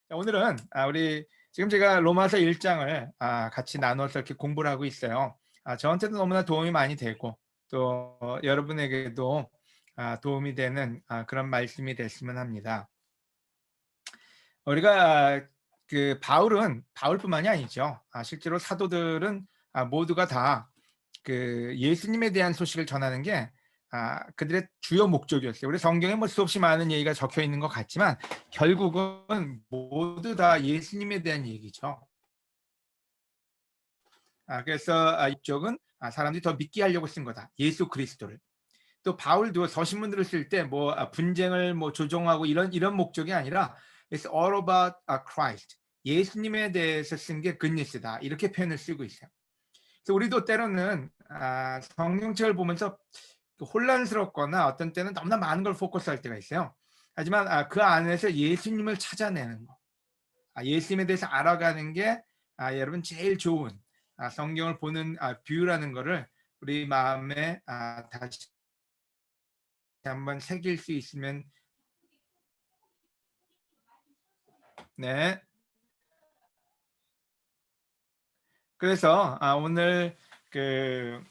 오늘은 우리 지금 제가 로마서 1장을 같이 나눠서 이렇게 공부를 하고 있어요. 저한테도 너무나 도움이 많이 되고 또 여러분에게도 도움이 되는 그런 말씀이 됐으면 합니다. 우리가 그 바울뿐만이 아니죠. 실제로 사도들은 모두가 다 그 예수님에 대한 소식을 전하는 게 그들의 주요 목적이었어요. 우리 성경에 뭐 수없이 많은 얘기가 적혀 있는 것 같지만 결국은 모두 다 예수님에 대한 얘기죠. 그래서 이쪽은 사람들이 더 믿게 하려고 쓴 거다. 예수 그리스도를. 또 바울도 서신문들을 쓸 때 뭐 분쟁을 뭐 조정하고 이런 목적이 아니라 It's all about Christ. 예수님에 대해서 쓴 게 굿뉴스다. 이렇게 표현을 쓰고 있어요. 그래서 우리도 때로는 성경책을 보면서 혼란스럽거나 어떤 때는 너무나 많은 걸 포커스할 때가 있어요. 하지만 그 안에서 예수님을 찾아내는 거, 예수님에 대해서 알아가는 게 여러분 제일 좋은 성경을 보는 뷰라는 거를 우리 마음에 다시 한번 새길 수 있으면. 네. 그래서 오늘 그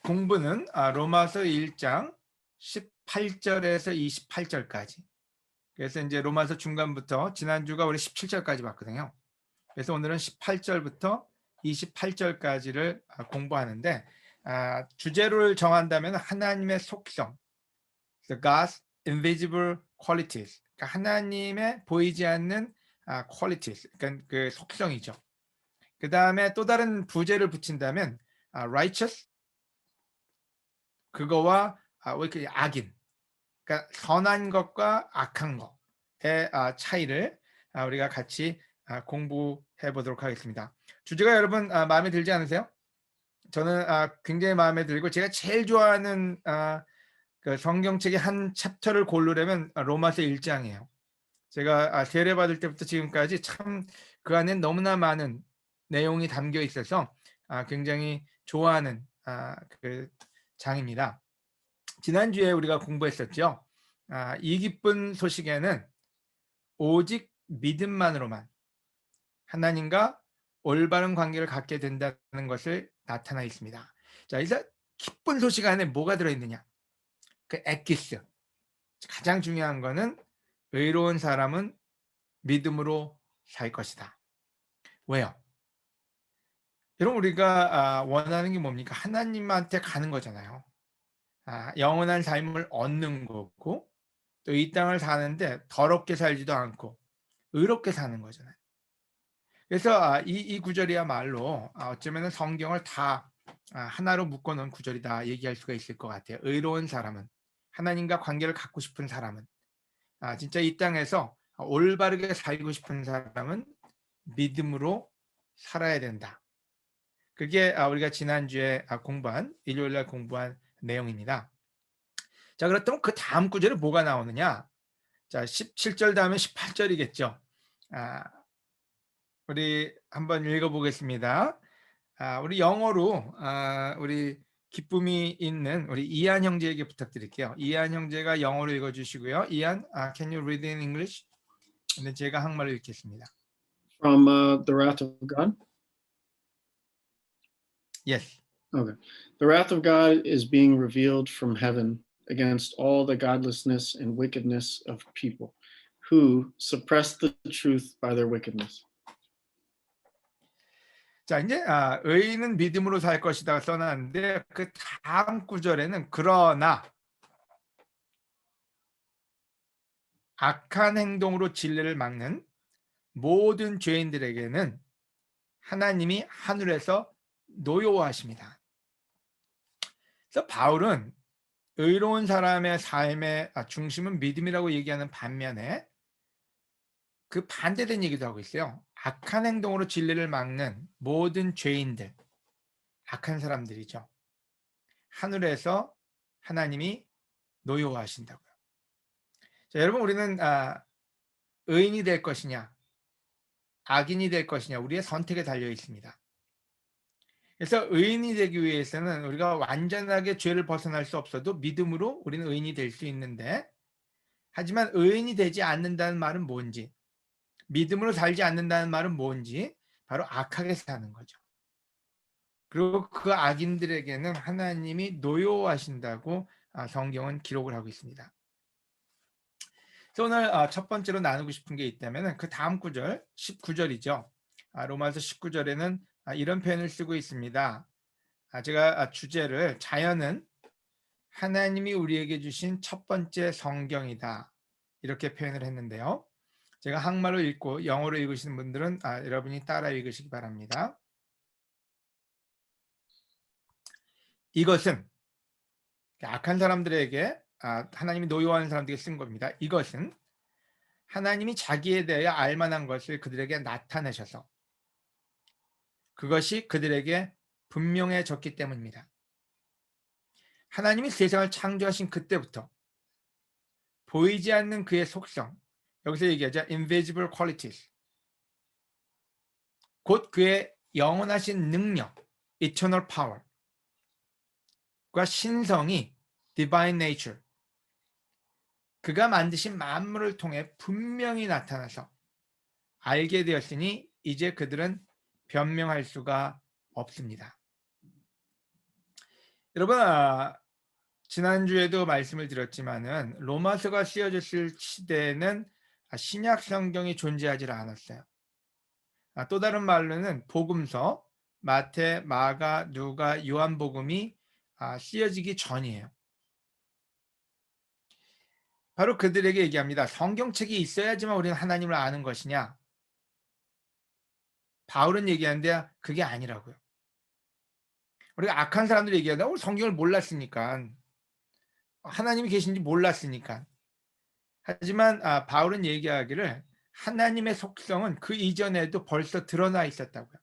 공부는 로마서 1장 18절에서 28절까지. 그래서 이제 로마서 중간부터 지난주가 우리 17절까지 봤거든요. 그래서 오늘은 18절부터 28절까지를 공부하는데 주제를 정한다면 하나님의 속성, the God's invisible qualities, 그러니까 하나님의 보이지 않는 qualities, 그러니까 그 속성이죠. 그 다음에 또 다른 부제를 붙인다면 righteous, 그거와 악인, 그러니까 선한 것과 악한 것의 차이를 우리가 같이 공부해 보도록 하겠습니다. 주제가 여러분 마음에 들지 않으세요? 저는 굉장히 마음에 들고 제가 제일 좋아하는 그 성경책의 한 챕터를 고르려면 로마서 1장이에요. 제가 세례받을 때부터 지금까지 참 그 안에 너무나 많은 내용이 담겨 있어서 굉장히 좋아하는 그 장입니다. 지난주에 우리가 공부했었죠. 이 기쁜 소식에는 오직 믿음만으로만 하나님과 올바른 관계를 갖게 된다는 것을 나타나 있습니다. 자, 이제 기쁜 소식 안에 뭐가 들어있느냐? 그 엑기스. 가장 중요한 거는 의로운 사람은 믿음으로 살 것이다. 왜요? 여러분 우리가 원하는 게 뭡니까? 하나님한테 가는 거잖아요. 영원한 삶을 얻는 거고 또 이 땅을 사는데 더럽게 살지도 않고 의롭게 사는 거잖아요. 그래서 이 구절이야말로 어쩌면 성경을 다 하나로 묶어놓은 구절이다 얘기할 수가 있을 것 같아요. 의로운 사람은, 하나님과 관계를 갖고 싶은 사람은, 진짜 이 땅에서 올바르게 살고 싶은 사람은 믿음으로 살아야 된다. 그게 우리가 지난주에 일요일날 공부한 내용입니다. 자, 그렇다면 그 다음 구절에 뭐가 나오느냐? 자, 17절 다음에 18절이겠죠. 우리 한번 읽어보겠습니다. 우리 영어로 우리 기쁨이 있는 우리 이한 형제에게 부탁드릴게요. 이한 형제가 영어로 읽어주시고요. 이한, can you read in English? 근데 제가 한국말로 읽겠습니다. From the wrath of God? Yes. Okay. The wrath of God is being revealed from heaven against all the godlessness and wickedness of people who suppress the truth by their wickedness. 자, 이제 의인은 믿음으로 살 것이다 써놨는데 그 다음 구절에는 그러나 악한 행동으로 진리를 막는 모든 죄인들에게는 하나님이 하늘에서 노여워하십니다. 그래서 바울은 의로운 사람의 삶의 중심은 믿음이라고 얘기하는 반면에 그 반대된 얘기도 하고 있어요. 악한 행동으로 진리를 막는 모든 죄인들, 악한 사람들이죠. 하늘에서 하나님이 노여워하신다고요. 자, 여러분 우리는 의인이 될 것이냐 악인이 될 것이냐 우리의 선택에 달려 있습니다. 그래서 의인이 되기 위해서는 우리가 완전하게 죄를 벗어날 수 없어도 믿음으로 우리는 의인이 될 수 있는데, 하지만 의인이 되지 않는다는 말은 뭔지, 믿음으로 살지 않는다는 말은 뭔지 바로 악하게 사는 거죠. 그리고 그 악인들에게는 하나님이 노여워하신다고 성경은 기록을 하고 있습니다. 그래서 오늘 첫 번째로 나누고 싶은 게 있다면 그 다음 구절 19절이죠. 로마서 19절에는 이런 표현을 쓰고 있습니다. 제가 주제를 자연은 하나님이 우리에게 주신 첫 번째 성경이다 이렇게 표현을 했는데요. 제가 한글로 읽고 영어로 읽으시는 분들은 여러분이 따라 읽으시기 바랍니다. 이것은 악한 사람들에게 하나님이 노여워하는 사람들에게 쓴 겁니다. 이것은 하나님이 자기에 대하여 알만한 것을 그들에게 나타내셔서 그것이 그들에게 분명해졌기 때문입니다. 하나님이 세상을 창조하신 그때부터 보이지 않는 그의 속성, 여기서 얘기하자 invisible qualities, 곧 그의 영원하신 능력, eternal power, 과 신성이 divine nature, 그가 만드신 만물을 통해 분명히 나타나서 알게 되었으니 이제 그들은 변명할 수가 없습니다. 여러분, 지난주에도 말씀을 드렸지만은 로마서가 쓰여졌을 시대에는 신약 성경이 존재하지 않았어요. 또 다른 말로는 복음서, 마태, 마가, 누가, 요한복음이 쓰여지기 전이에요. 바로 그들에게 얘기합니다. 성경책이 있어야지만 우리는 하나님을 아는 것이냐? 바울은 얘기하는데 그게 아니라고요. 우리가 악한 사람들이 얘기하는데 성경을 몰랐으니까, 하나님이 계신지 몰랐으니까. 하지만 바울은 얘기하기를 하나님의 속성은 그 이전에도 벌써 드러나 있었다고요.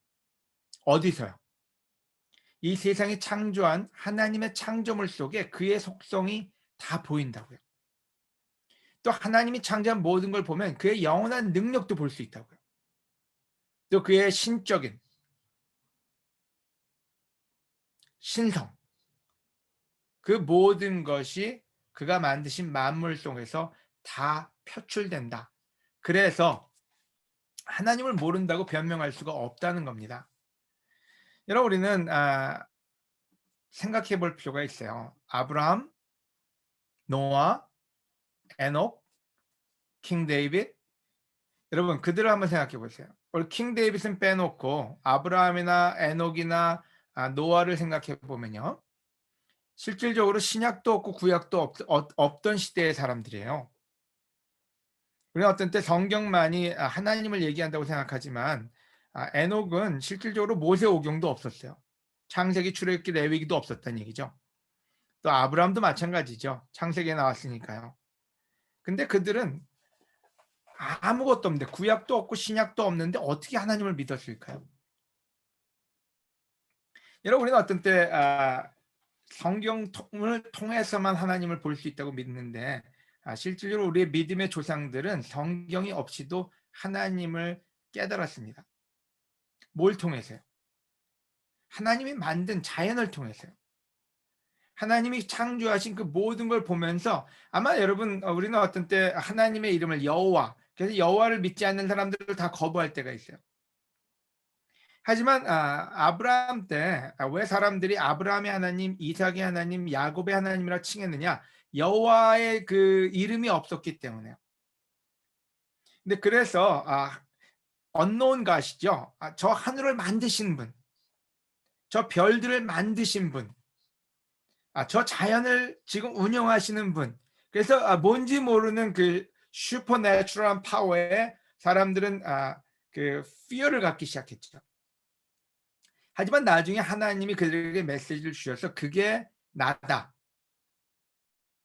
어디서요? 이 세상이 창조한 하나님의 창조물 속에 그의 속성이 다 보인다고요. 또 하나님이 창조한 모든 걸 보면 그의 영원한 능력도 볼 수 있다고요. 또 그의 신적인 신성, 그 모든 것이 그가 만드신 만물 속에서 다 표출된다. 그래서 하나님을 모른다고 변명할 수가 없다는 겁니다. 여러분, 우리는 생각해 볼 필요가 있어요. 아브라함, 노아, 에녹, 킹 데이빗, 여러분 그들을 한번 생각해 보세요. 우리 킹 데이빗은 빼놓고 아브라함이나 에녹이나 노아를 생각해 보면요, 실질적으로 신약도 없고 구약도 없던 시대의 사람들이에요. 우리는 어떤 때 성경만이 하나님을 얘기한다고 생각하지만 에녹은 실질적으로 모세오경도 없었어요. 창세기, 출애굽기, 레위기도 없었다는 얘기죠. 또 아브라함도 마찬가지죠. 창세기에 나왔으니까요. 근데 그들은 아무것도 없는데, 구약도 없고 신약도 없는데 어떻게 하나님을 믿었을까요? 여러분, 우리는 어떤 때 성경을 통해서만 하나님을 볼 수 있다고 믿는데 실질적으로 우리의 믿음의 조상들은 성경이 없이도 하나님을 깨달았습니다. 뭘 통해서요? 하나님이 만든 자연을 통해서요. 하나님이 창조하신 그 모든 걸 보면서 아마 여러분, 우리는 어떤 때 하나님의 이름을 여호와, 그래서 여호와를 믿지 않는 사람들을 다 거부할 때가 있어요. 하지만 아브라함 때 왜 사람들이 아브라함의 하나님, 이삭의 하나님, 야곱의 하나님이라 칭했느냐? 여호와의 그 이름이 없었기 때문에요. 근데 그래서 unknown God이죠. 저 하늘을 만드신 분, 저 별들을 만드신 분, 저 자연을 지금 운영하시는 분. 그래서 뭔지 모르는 그 슈퍼내추럴한 파워에 사람들은 그 fear를 갖기 시작했죠. 하지만 나중에 하나님이 그들에게 메시지를 주셔서 그게 나다.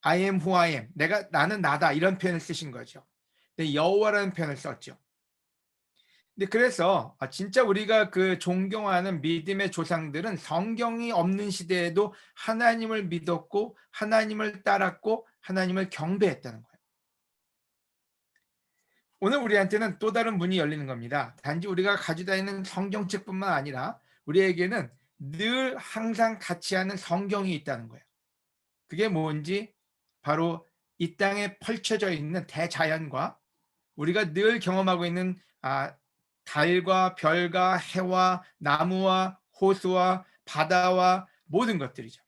I am who I am. 나는 나다. 이런 표현을 쓰신 거죠. 근데 여호와라는 표현을 썼죠. 근데 그래서 진짜 우리가 그 존경하는 믿음의 조상들은 성경이 없는 시대에도 하나님을 믿었고 하나님을 따랐고 하나님을 경배했다는 거예요. 오늘 우리한테는 또 다른 문이 열리는 겁니다. 단지 우리가 가지고 다니는 성경책뿐만 아니라 우리에게는 늘 항상 같이 하는 성경이 있다는 거예요. 그게 뭔지 바로 이 땅에 펼쳐져 있는 대자연과 우리가 늘 경험하고 있는 달과 별과 해와 나무와 호수와 바다와 모든 것들이죠.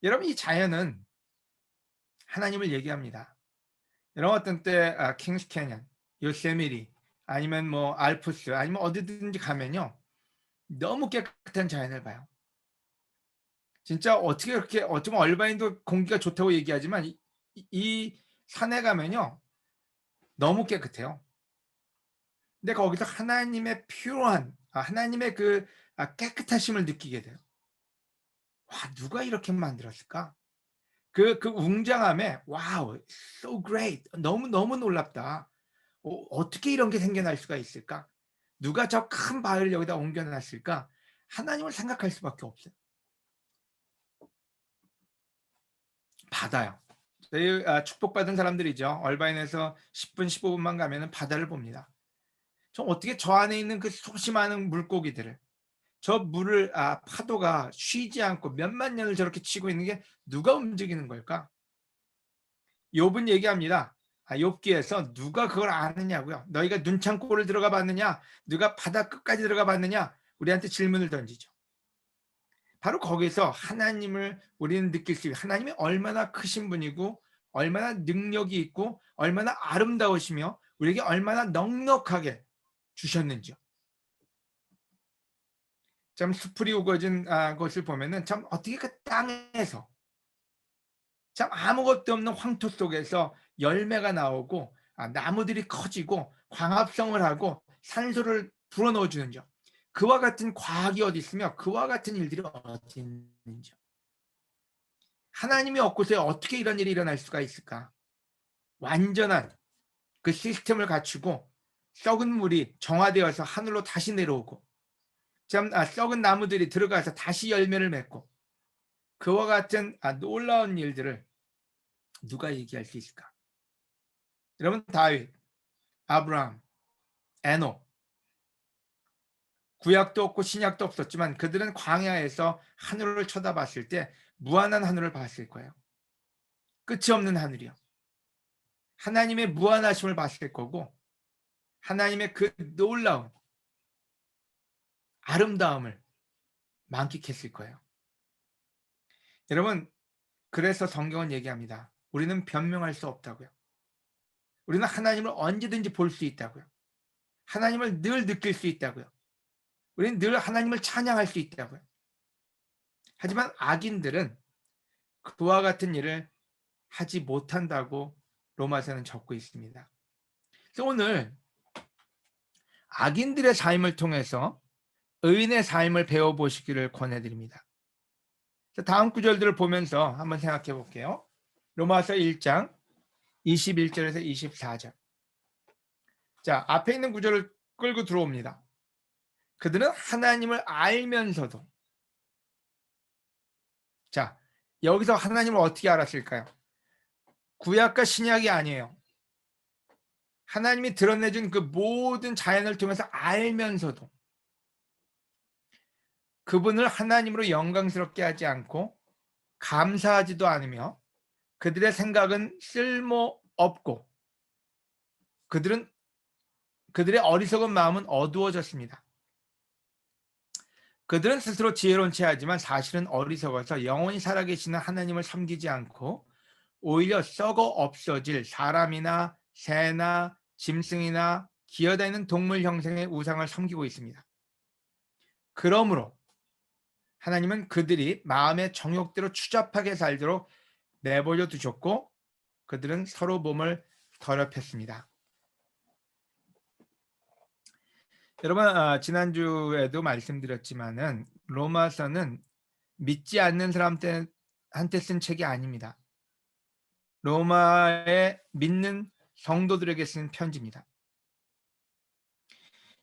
여러분, 이 자연은 하나님을 얘기합니다. 여러분, 어떤 때 킹스 캐년, 요세미리, 아니면 뭐 알프스, 아니면 어디든지 가면요, 너무 깨끗한 자연을 봐요. 진짜 어떻게 그렇게, 어쩌면 얼바인도 공기가 좋다고 얘기하지만 이 산에 가면요 너무 깨끗해요. 근데 거기서 하나님의 퓨어한, 하나님의 그 깨끗하심을 느끼게 돼요. 와, 누가 이렇게 만들었을까? 그 웅장함에 와우, so great, 너무 놀랍다. 어떻게 이런 게 생겨날 수가 있을까? 누가 저 큰 바위를 여기다 옮겨놨을까? 하나님을 생각할 수밖에 없어요. 바다요. 저희 축복받은 사람들이죠. 얼바인에서 10분, 15분만 가면은 바다를 봅니다. 저 어떻게 저 안에 있는 그 소심한 물고기들을, 저 물을 파도가 쉬지 않고 몇만 년을 저렇게 치고 있는 게 누가 움직이는 걸까? 욥은 얘기합니다. 욥기에서 누가 그걸 아느냐고요. 너희가 눈창고를 들어가 봤느냐? 누가 바다 끝까지 들어가 봤느냐? 우리한테 질문을 던지죠. 바로 거기서 하나님을 우리는 느낄 수 있어요. 하나님이 얼마나 크신 분이고 얼마나 능력이 있고 얼마나 아름다우시며 우리에게 얼마나 넉넉하게 주셨는지요. 참 수풀이 우거진 것을 보면은 참 어떻게 그 땅에서 참 아무것도 없는 황토 속에서 열매가 나오고 나무들이 커지고 광합성을 하고 산소를 불어넣어 주는지요. 그와 같은 과학이 어디 있으며 그와 같은 일들이 어디 있는지요. 하나님이 없고서 어떻게 이런 일이 일어날 수가 있을까? 완전한 그 시스템을 갖추고 썩은 물이 정화되어서 하늘로 다시 내려오고 참 썩은 나무들이 들어가서 다시 열매를 맺고 그와 같은 놀라운 일들을 누가 얘기할 수 있을까? 여러분, 다윗, 아브라함, 에녹, 구약도 없고 신약도 없었지만 그들은 광야에서 하늘을 쳐다봤을 때 무한한 하늘을 봤을 거예요. 끝이 없는 하늘이요. 하나님의 무한하심을 봤을 거고 하나님의 그 놀라운 아름다움을 만끽했을 거예요. 여러분, 그래서 성경은 얘기합니다. 우리는 변명할 수 없다고요. 우리는 하나님을 언제든지 볼 수 있다고요. 하나님을 늘 느낄 수 있다고요. 우리는 늘 하나님을 찬양할 수 있다고요. 하지만 악인들은 그와 같은 일을 하지 못한다고 로마서는 적고 있습니다. 그래서 오늘 악인들의 삶을 통해서 의인의 삶을 배워보시기를 권해드립니다. 다음 구절들을 보면서 한번 생각해 볼게요. 로마서 1장 21절에서 24절. 자, 앞에 있는 구절을 끌고 들어옵니다. 그들은 하나님을 알면서도, 자, 여기서 하나님을 어떻게 알았을까요? 구약과 신약이 아니에요. 하나님이 드러내준 그 모든 자연을 통해서 알면서도 그분을 하나님으로 영광스럽게 하지 않고 감사하지도 않으며 그들의 생각은 쓸모없고 그들의 어리석은 마음은 어두워졌습니다. 그들은 스스로 지혜로운 체 하지만 사실은 어리석어서 영원히 살아계시는 하나님을 섬기지 않고 오히려 썩어 없어질 사람이나 새나 짐승이나 기어다니는 동물 형상의 우상을 섬기고 있습니다. 그러므로 하나님은 그들이 마음의 정욕대로 추잡하게 살도록 내버려 두셨고 그들은 서로 몸을 더럽혔습니다. 여러분, 지난주에도 말씀드렸지만은 로마서는 믿지 않는 사람한테 쓴 책이 아닙니다. 로마에 믿는 성도들에게 쓴 편지입니다.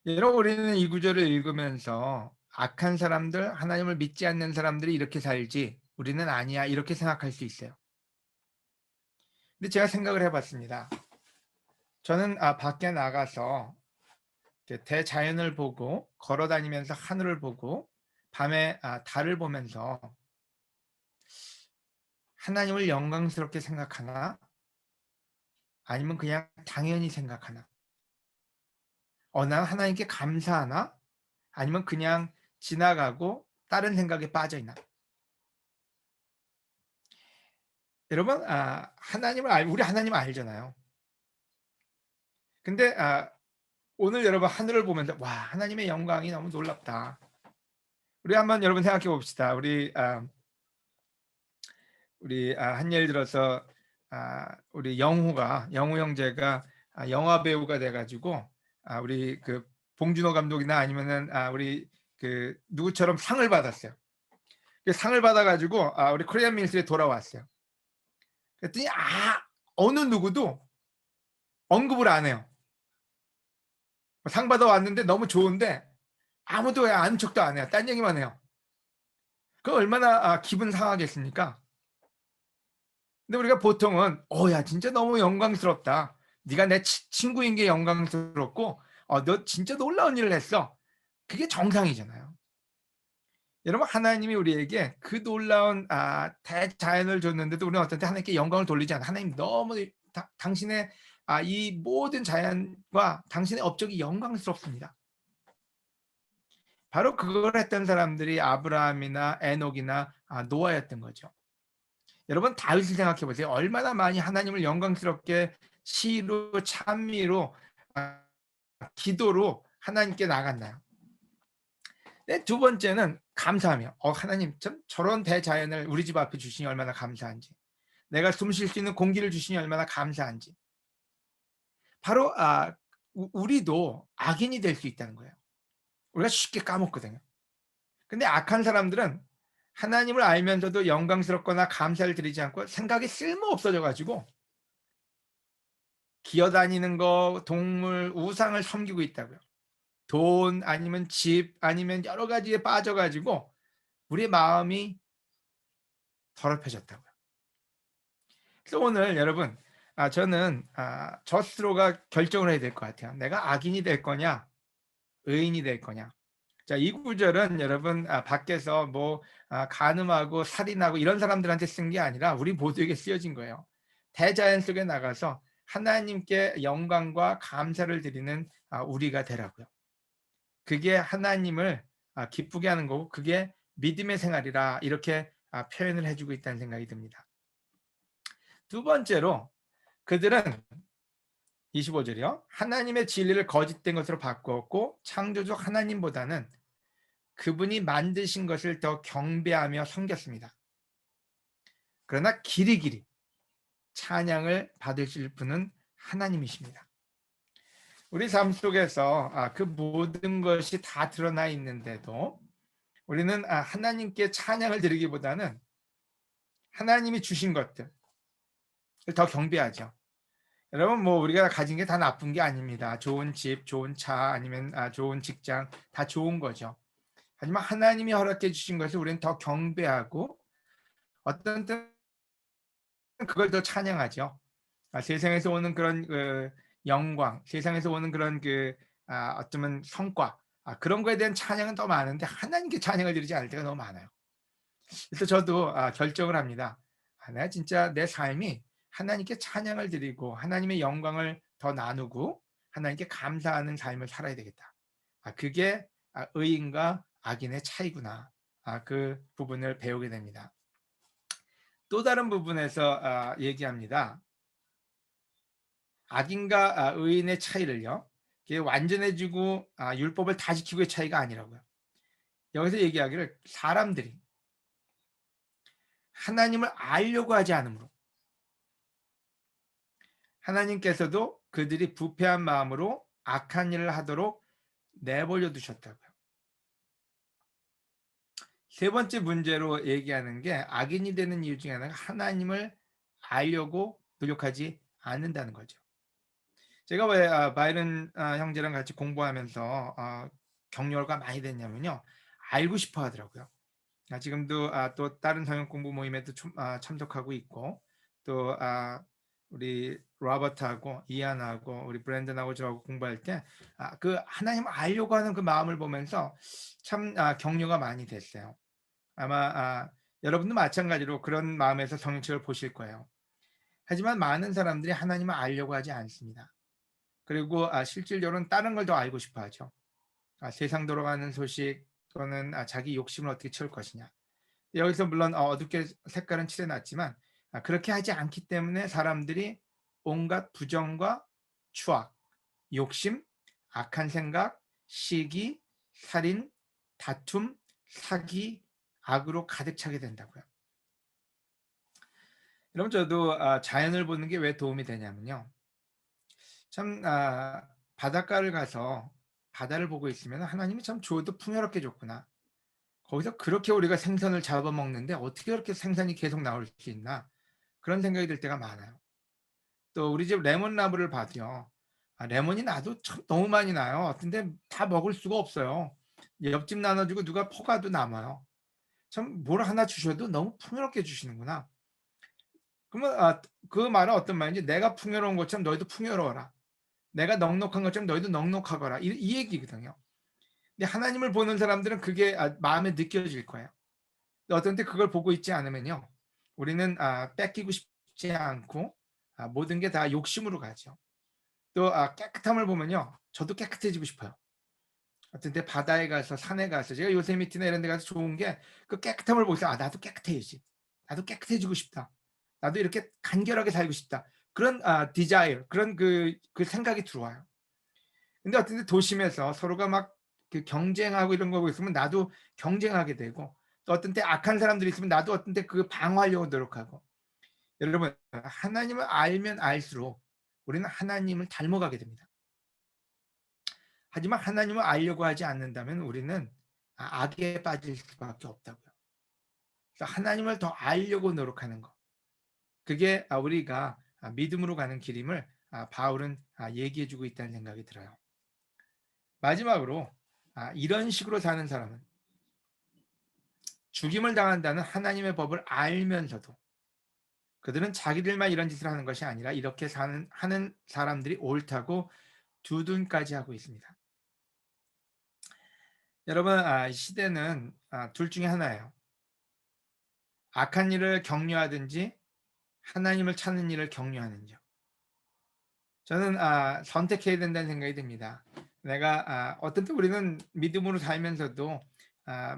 여러분, 우리는 이 구절을 읽으면서 악한 사람들, 하나님을 믿지 않는 사람들이 이렇게 살지 우리는 아니야 이렇게 생각할 수 있어요. 근데 제가 생각을 해봤습니다. 저는 밖에 나가서 대자연을 보고 걸어다니면서 하늘을 보고 밤에 달을 보면서 하나님을 영광스럽게 생각하나 아니면 그냥 당연히 생각하나? 난 하나님께 감사하나? 아니면 그냥 지나가고 다른 생각에 빠져 있나? 여러분, 우리 하나님 알잖아요. 근데 오늘 여러분 하늘을 보면서 와, 하나님의 영광이 너무 놀랍다. 우리 한번 여러분 생각해 봅시다. 우리 한 예를 들어서 우리 영우 형제가 영화 배우가 돼가지고 우리 그 봉준호 감독이나 아니면은 우리 그 누구처럼 상을 받았어요. 그 상을 받아가지고 우리 코리안 민스에 돌아왔어요. 그랬더니 어느 누구도 언급을 안 해요. 상 받아왔는데 너무 좋은데 아무도 아는 척도 안 해요. 딴 얘기만 해요. 그 얼마나 기분 상하겠습니까? 근데 우리가 보통은 야 진짜 너무 영광스럽다. 네가 내 친구인 게 영광스럽고 너 진짜 놀라운 일을 했어. 그게 정상이잖아요. 여러분 하나님이 우리에게 그 놀라운 대자연을 줬는데도 우리는 어떤 때 하나님께 영광을 돌리지 않아. 하나님 너무 당신의 이 모든 자연과 당신의 업적이 영광스럽습니다. 바로 그걸 했던 사람들이 아브라함이나 에녹이나 노아였던 거죠. 여러분 다윗을 생각해 보세요. 얼마나 많이 하나님을 영광스럽게 시로 찬미로 기도로 하나님께 나갔나요? 네, 두 번째는 감사하며 하나님 참 저런 대자연을 우리 집 앞에 주시니 얼마나 감사한지, 내가 숨 쉴 수 있는 공기를 주시니 얼마나 감사한지. 바로 우리도 악인이 될 수 있다는 거예요. 우리가 쉽게 까먹거든요. 근데 악한 사람들은 하나님을 알면서도 영광스럽거나 감사를 드리지 않고 생각이 쓸모없어져 가지고 기어다니는 거, 동물, 우상을 섬기고 있다고요. 돈 아니면 집 아니면 여러 가지에 빠져 가지고 우리의 마음이 더럽혀졌다고요. 그래서 오늘 여러분 저는 저 스스로가 결정을 해야 될 것 같아요. 내가 악인이 될 거냐 의인이 될 거냐. 자, 이 구절은 여러분 밖에서 뭐 간음하고 살인하고 이런 사람들한테 쓴 게 아니라 우리 모두에게 쓰여진 거예요. 대자연 속에 나가서 하나님께 영광과 감사를 드리는 우리가 되라고요. 그게 하나님을 기쁘게 하는 거고 그게 믿음의 생활이라 이렇게 표현을 해주고 있다는 생각이 듭니다. 두 번째로 그들은 25절이요. 하나님의 진리를 거짓된 것으로 바꾸었고 창조주 하나님보다는 그분이 만드신 것을 더 경배하며 섬겼습니다. 그러나 길이길이 찬양을 받으실 분은 하나님이십니다. 우리 삶 속에서 그 모든 것이 다 드러나 있는데도 우리는 하나님께 찬양을 드리기보다는 하나님이 주신 것들을 더 경배하죠. 여러분 뭐 우리가 가진 게 다 나쁜 게 아닙니다. 좋은 집, 좋은 차 아니면 좋은 직장 다 좋은 거죠. 하지만 하나님이 허락해 주신 것을 우리는 더 경배하고 어떤 때는 그걸 더 찬양하죠. 세상에서 오는 그런 영광, 세상에서 오는 그런 어쩌면 성과 그런 거에 대한 찬양은 더 많은데 하나님께 찬양을 드리지 않을 때가 너무 많아요. 그래서 저도 결정을 합니다. 내가 진짜 내 삶이 하나님께 찬양을 드리고 하나님의 영광을 더 나누고 하나님께 감사하는 삶을 살아야 되겠다. 그게 의인과 악인의 차이구나. 그 부분을 배우게 됩니다. 또 다른 부분에서 얘기합니다. 악인과 의인의 차이를요. 완전해지고 율법을 다 지키고의 차이가 아니라고요. 여기서 얘기하기를 사람들이 하나님을 알려고 하지 않으므로 하나님께서도 그들이 부패한 마음으로 악한 일을 하도록 내버려 두셨다고요. 세 번째 문제로 얘기하는 게 악인이 되는 이유 중에 하나가 하나님을 알려고 노력하지 않는다는 거죠. 제가 왜 바이런 형제랑 같이 공부하면서 격려가 많이 됐냐면요. 알고 싶어 하더라고요. 지금도 또 다른 성역 공부 모임에도 참석하고 있고 또 우리 로버트하고 이안하고 우리 브랜든하고 저하고 공부할 때 그 하나님 알려고 하는 그 마음을 보면서 참 격려가 많이 됐어요. 아마 여러분도 마찬가지로 그런 마음에서 성경책을 보실 거예요. 하지만 많은 사람들이 하나님을 알려고 하지 않습니다. 그리고 실질적으로는 다른 걸 더 알고 싶어 하죠. 세상 돌아가는 소식 또는 자기 욕심을 어떻게 채울 것이냐. 여기서 물론 어둡게 색깔은 칠해놨지만 그렇게 하지 않기 때문에 사람들이 온갖 부정과 추악, 욕심, 악한 생각, 시기, 살인, 다툼, 사기, 악으로 가득 차게 된다고요. 여러분 저도 자연을 보는 게 왜 도움이 되냐면요. 참 바닷가를 가서 바다를 보고 있으면 하나님이 참 조도 풍요롭게 줬구나. 거기서 그렇게 우리가 생선을 잡아먹는데 어떻게 그렇게 생선이 계속 나올 수 있나. 그런 생각이 들 때가 많아요. 또 우리 집 레몬나무를 봐도요. 레몬이 나도 참 너무 많이 나요. 근데 다 먹을 수가 없어요. 옆집 나눠주고 누가 퍼가도 남아요. 참 뭘 하나 주셔도 너무 풍요롭게 주시는구나. 그러면 그 말은 어떤 말인지 내가 풍요로운 것처럼 너희도 풍요로워라. 내가 넉넉한 것처럼 너희도 넉넉하거라. 이 얘기거든요. 근데 하나님을 보는 사람들은 그게 마음에 느껴질 거예요. 어떤 때 그걸 보고 있지 않으면요. 우리는 뺏기고 싶지 않고 모든 게 다 욕심으로 가죠. 또 깨끗함을 보면요. 저도 깨끗해지고 싶어요. 어떤 때 바다에 가서 산에 가서 제가 요세미티나 이런 데 가서 좋은 게 그 깨끗함을 보면서 나도 깨끗해야지. 나도 깨끗해지고 싶다. 나도 이렇게 간결하게 살고 싶다. 그런 desire, 그런 그 생각이 들어와요. 근데 어떤 때 도심에서 서로가 막 그 경쟁하고 이런 거 보고 있으면 나도 경쟁하게 되고 또 어떤 때 악한 사람들이 있으면 나도 어떤 때 그 방어하려고 노력하고 여러분 하나님을 알면 알수록 우리는 하나님을 닮아가게 됩니다. 하지만 하나님을 알려고 하지 않는다면 우리는 악에 빠질 수밖에 없다고요. 그래서 하나님을 더 알려고 노력하는 것. 그게 우리가 믿음으로 가는 길임을 바울은 얘기해주고 있다는 생각이 들어요. 마지막으로 이런 식으로 사는 사람은 죽임을 당한다는 하나님의 법을 알면서도 그들은 자기들만 이런 짓을 하는 것이 아니라 이렇게 하는 사람들이 옳다고 두둔까지 하고 있습니다. 여러분 시대는 둘 중에 하나예요. 악한 일을 격려하든지 하나님을 찾는 일을 격려하는지요. 저는 선택해야 된다는 생각이 듭니다. 내가 어떤 때 우리는 믿음으로 살면서도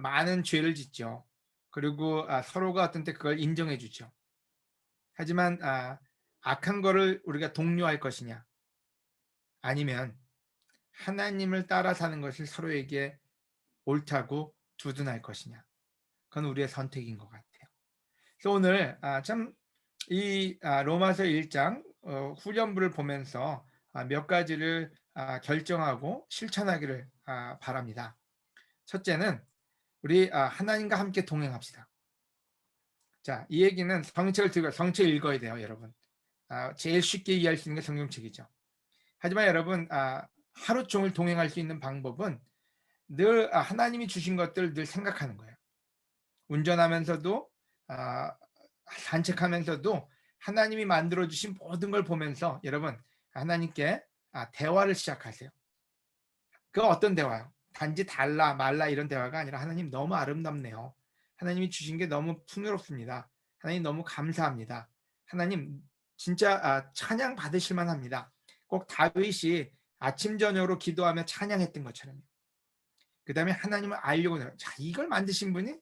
많은 죄를 짓죠. 그리고 서로가 어떤 때 그걸 인정해 주죠. 하지만 악한 거를 우리가 독려할 것이냐 아니면 하나님을 따라 사는 것을 서로에게 옳다고 두둔할 것이냐 그건 우리의 선택인 것 같아요. 그래서 오늘 참 이 로마서 1장 후렴부를 보면서 몇 가지를 결정하고 실천하기를 바랍니다. 첫째는 우리 하나님과 함께 동행합시다. 자, 이 얘기는 성경책을 읽어야 돼요, 여러분. 제일 쉽게 이해할 수 있는 게 성경책이죠. 하지만 여러분 하루 종일 동행할 수 있는 방법은 늘 하나님이 주신 것들 늘 생각하는 거예요. 운전하면서도 산책하면서도 하나님이 만들어 주신 모든 걸 보면서 여러분 하나님께 대화를 시작하세요. 그 어떤 대화요? 단지 달라 말라 이런 대화가 아니라 하나님 너무 아름답네요. 하나님이 주신 게 너무 풍요롭습니다. 하나님 너무 감사합니다. 하나님 진짜 찬양 받으실 만합니다. 꼭 다윗이 아침 저녁으로 기도하며 찬양했던 것처럼요. 그 다음에 하나님을 알려고 해요. 자, 이걸 만드신 분이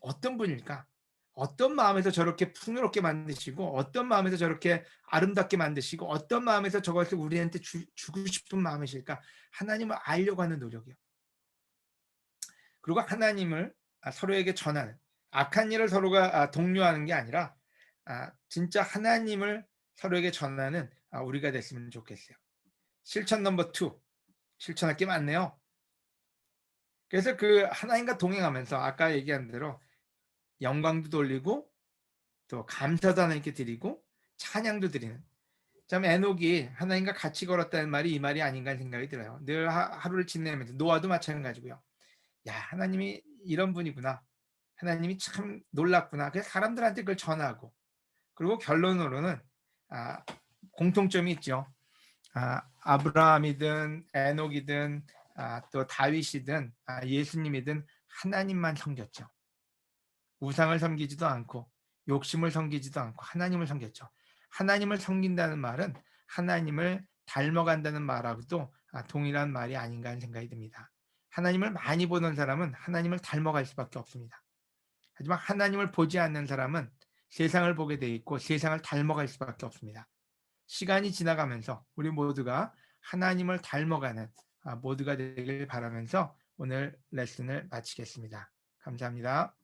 어떤 분일까? 어떤 마음에서 저렇게 풍요롭게 만드시고 어떤 마음에서 저렇게 아름답게 만드시고 어떤 마음에서 저것을 우리한테 주고 싶은 마음이실까? 하나님을 알려고 하는 노력이요. 그리고 하나님을 서로에게 전하는 악한 일을 서로가 독려하는 게 아니라 진짜 하나님을 서로에게 전하는 우리가 됐으면 좋겠어요. 실천 넘버 2. 실천할 게 많네요. 그래서 그 하나님과 동행하면서 아까 얘기한 대로 영광도 돌리고 또 감사도 하나님께 드리고 찬양도 드리는 참 에녹이 하나님과 같이 걸었다는 말이 이 말이 아닌가 생각이 들어요. 늘 하루를 지내면서 노아도 마찬가지고요. 야 하나님이 이런 분이구나. 하나님이 참 놀랍구나. 그래서 사람들한테 그걸 전하고 그리고 결론으로는 공통점이 있죠. 아브라함이든 에녹이든 또 다윗이든 예수님이든 하나님만 섬겼죠. 우상을 섬기지도 않고 욕심을 섬기지도 않고 하나님을 섬겼죠. 하나님을 섬긴다는 말은 하나님을 닮아간다는 말하고도 동일한 말이 아닌가 하는 생각이 듭니다. 하나님을 많이 보는 사람은 하나님을 닮아갈 수밖에 없습니다. 하지만 하나님을 보지 않는 사람은 세상을 보게 돼 있고 세상을 닮아갈 수밖에 없습니다. 시간이 지나가면서 우리 모두가 하나님을 닮아가는 모두가 되길 바라면서 오늘 레슨을 마치겠습니다. 감사합니다.